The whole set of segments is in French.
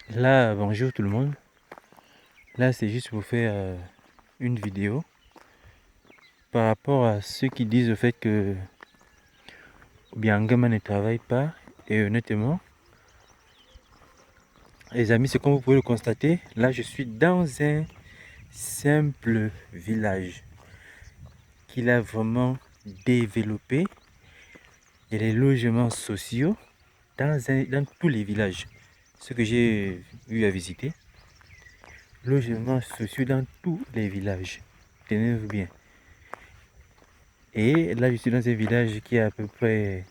Là, bonjour tout le monde. Là, c'est juste pour faire une vidéo par rapport à ceux qui disent au fait que Biangama ne travaille pas. Et honnêtement, les amis, c'est comme vous pouvez le constater, là, je suis dans un simple village qu'il a vraiment développé. Il y a les logements sociaux dans tous les villages. Ce que j'ai eu à visiter, logements sociaux dans tous les villages. Tenez-vous bien. Et là, je suis dans un village qui a à peu près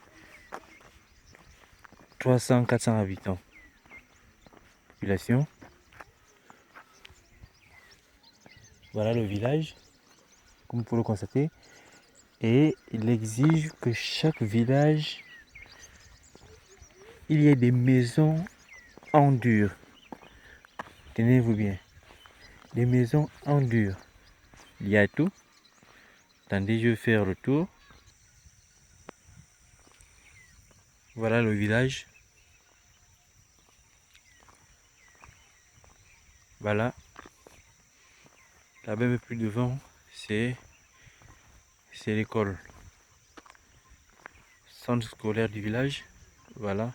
300-400 habitants. Population. Voilà le village, comme vous pouvez le constater. Et il exige que chaque village, il y ait des maisons en dur. Tenez-vous bien. Des maisons en dur. Il y a tout. Attendez, je vais faire le tour. Voilà le village. Voilà. Là-bas, même plus devant, c'est l'école. Centre scolaire du village. Voilà.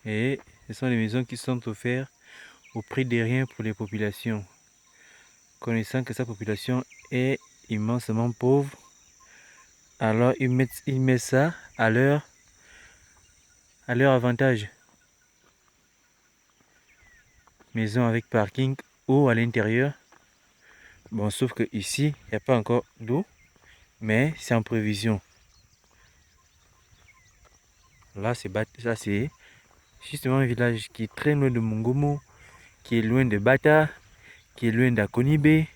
Et ce sont les maisons qui sont offertes au prix de rien pour les populations. Connaissant que sa population est immensement pauvre, alors ils mettent ça à leur avantage. Maison avec parking, eau à l'intérieur. Bon, sauf que ici, il n'y a pas encore d'eau, mais c'est en prévision. Là, c'est justement un village qui est très loin de Mongomo, qui est loin de Bata, qui est loin d'Akonibé.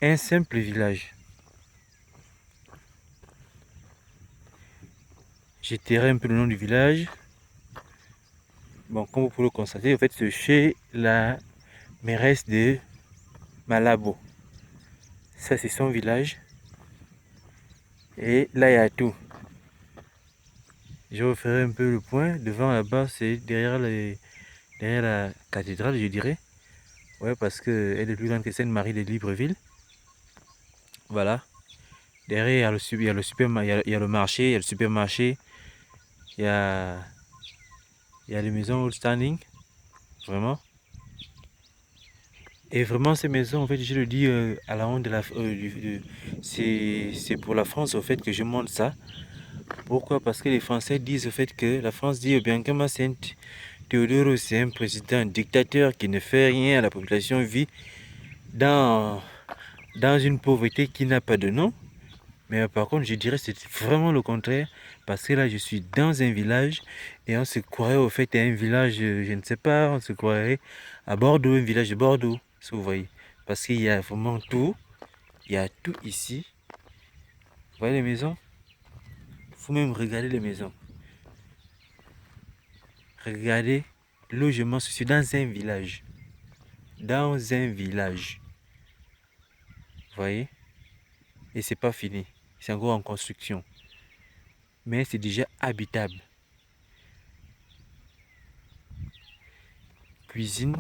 Un simple village. J'étairai un peu le nom du village. Bon, comme vous pouvez le constater, en fait, c'est chez la mairesse de Malabo. Ça, c'est son village. Et là, il y a tout. Je referai un peu le point. Devant là-bas, c'est derrière la cathédrale, je dirais. Ouais, parce qu'elle est plus grande que Sainte-Marie de Libreville. Voilà. Derrière, il y a le marché, il y a le supermarché. Il y a les maisons old standing. Vraiment. Et vraiment, ces maisons, en fait, je le dis à la honte de la... c'est pour la France, au fait, que je montre ça. Pourquoi? Parce que les Français disent au fait que la France dit bien que Théodore, c'est un président un dictateur qui ne fait rien, la population vit dans une pauvreté qui n'a pas de nom. Mais par contre, je dirais que c'est vraiment le contraire. Parce que là, je suis dans un village et on se croirait au fait à un village, je ne sais pas, on se croirait à Bordeaux, un village de Bordeaux, si vous voyez. Parce qu'il y a vraiment tout. Il y a tout ici. Vous voyez les maisons? Il faut même regarder les maisons. Regardez, logement social dans un village. Dans un village. Vous voyez? Et c'est pas fini. C'est encore en construction. Mais c'est déjà habitable. Cuisine,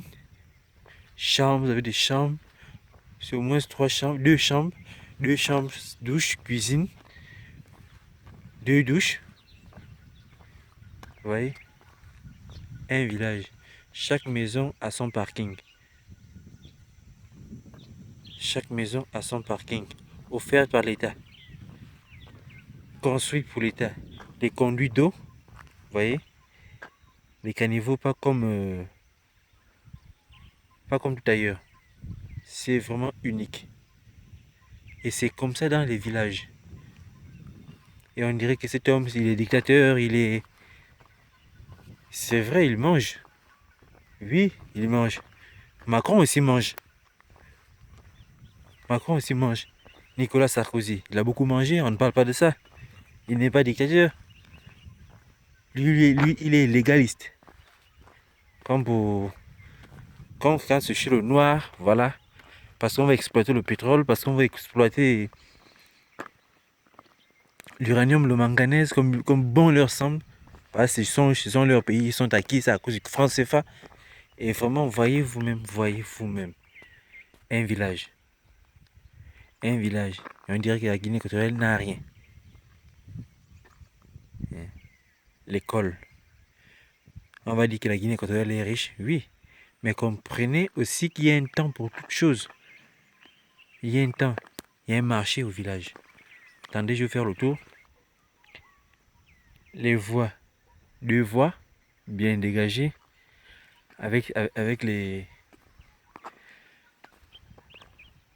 chambre, vous avez des chambres. C'est au moins 3 chambres, 2 chambres. 2 chambres, douche, cuisine. 2 douches. Vous voyez? Un village. Chaque maison a son parking. Chaque maison a son parking. Offert par l'État. Construit pour l'État. Les conduits d'eau. Vous voyez? Les caniveaux pas comme tout ailleurs. C'est vraiment unique. Et c'est comme ça dans les villages. Et on dirait que cet homme, il est dictateur, il est... C'est vrai, il mange. Oui, il mange. Macron aussi mange. Macron aussi mange. Nicolas Sarkozy, il a beaucoup mangé, on ne parle pas de ça. Il n'est pas dictateur. Lui, il est légaliste. Comme quand c'est chez le noir, voilà. Parce qu'on va exploiter le pétrole, parce qu'on va exploiter l'uranium, le manganèse, comme bon leur semble. Parce que ce sont leurs pays, ils sont acquis, c'est à cause du franc CFA. Et vraiment, voyez vous-même, un village. Un village. Et on dirait que la Guinée équatoriale n'a rien. L'école. On va dire que la Guinée équatoriale est riche, oui. Mais comprenez aussi qu'il y a un temps pour toute chose. Il y a un temps. Il y a un marché au village. Attendez, je vais faire le tour. Les voies. 2 voies bien dégagées. Avec les...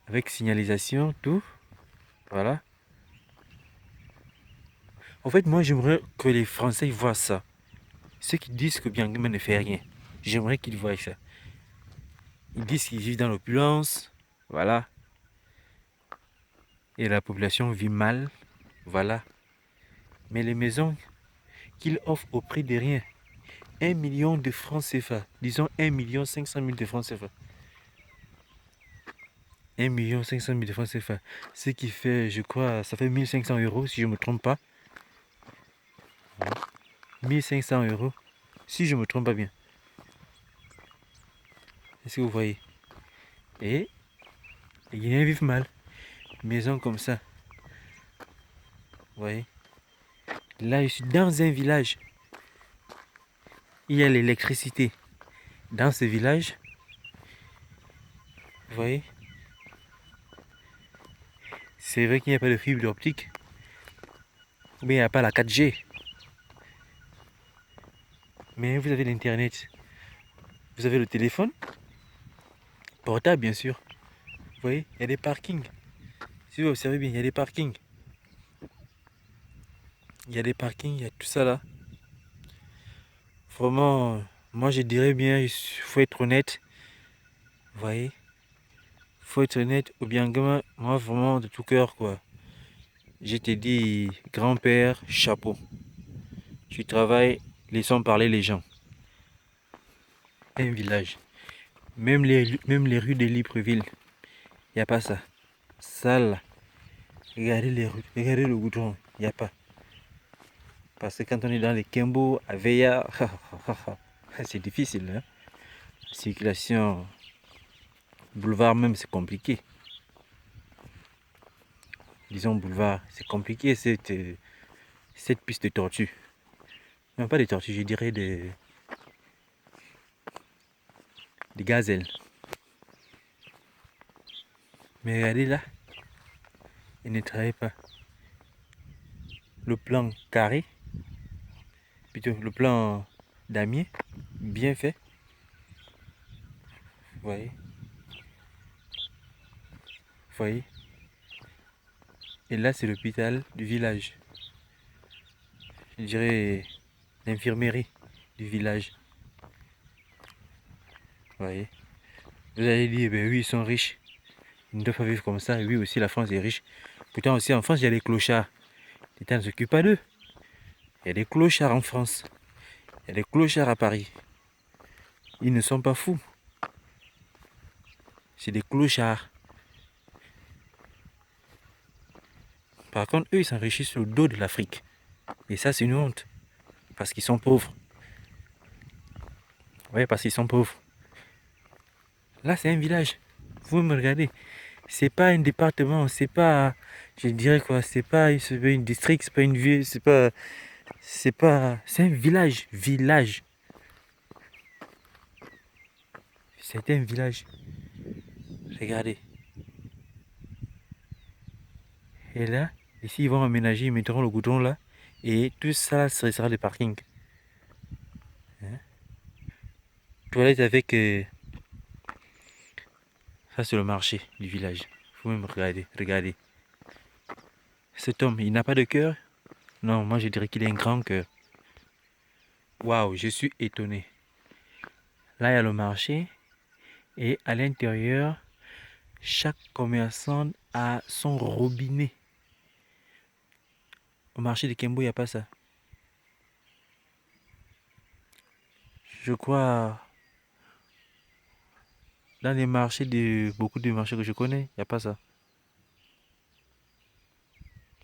Avec signalisation, tout. Voilà. En fait, moi, j'aimerais que les Français voient ça. Ceux qui disent que Biangama ne fait rien. J'aimerais qu'ils voient ça. Ils disent qu'ils vivent dans l'opulence. Voilà. Et la population vit mal. Voilà. Mais les maisons qu'ils offrent au prix de rien. 1 million de francs CFA. Disons 1 500 000 de francs CFA. 1 500 000 de francs CFA. Ce qui fait, je crois, ça fait 1500 euros si je ne me trompe pas. 1500 euros si je ne me trompe pas bien. Est-ce que vous voyez? Et les Guinéens vivent mal. Maison comme ça. Vous voyez? Là, je suis dans un village. Il y a l'électricité. Dans ce village, vous voyez? C'est vrai qu'il n'y a pas de fibre optique. Mais il n'y a pas la 4G. Mais vous avez l'internet. Vous avez le téléphone. Portable, bien sûr. Vous voyez? Il y a des parkings. Si vous observez bien, il y a des parkings. Il y a des parkings, il y a tout ça là. Vraiment, moi je dirais bien, il faut être honnête. Vous voyez? Il faut être honnête. Ou bien, moi vraiment de tout cœur quoi. Je te dis, grand-père, chapeau. Tu travailles, laissons parler les gens. Un village. Même les rues de Libreville, il n'y a pas ça. Sale. Regardez les rues, regardez le goudron, il n'y a pas. Parce que quand on est dans les Kembo, à Veya, c'est difficile. Hein? La circulation, boulevard même, c'est compliqué. Disons boulevard, c'est compliqué cette piste de tortue. Non, pas des tortues, je dirais des gazelles. Mais regardez là, ils ne travaillent pas. Le plan carré, plutôt le plan damier, bien fait. Vous voyez? Vous voyez? Et là, c'est l'hôpital du village. Je dirais l'infirmerie du village. Vous voyez? Vous allez dire, ben oui, ils sont riches. Ils ne doivent pas vivre comme ça. Et oui, aussi, la France est riche. Pourtant, aussi, en France, il y a des clochards. L'État ne s'occupe pas d'eux. Il y a des clochards en France. Il y a des clochards à Paris. Ils ne sont pas fous. C'est des clochards. Par contre, eux, ils s'enrichissent sur le dos de l'Afrique. Et ça, c'est une honte. Parce qu'ils sont pauvres. Oui, parce qu'ils sont pauvres. Là, c'est un village. Vous me regardez. C'est pas un département. C'est pas. Je dirais quoi. C'est pas une district. C'est pas une ville. C'est pas. C'est pas. C'est un village. Village. C'est un village. Regardez. Et là, ici, ils vont aménager. Ils mettront le goudron là. Et tout ça, ce sera le parking. Hein? Toilette avec. Ça, c'est le marché du village. Vous même regarder. Regardez. Cet homme, il n'a pas de cœur. Non, moi je dirais qu'il a un grand cœur. Waouh, je suis étonné. Là, il y a le marché. Et à l'intérieur, chaque commerçant a son robinet. Au marché de Kembo, il n'y a pas ça. Je crois, dans les marchés beaucoup de marchés que je connais, il n'y a pas ça.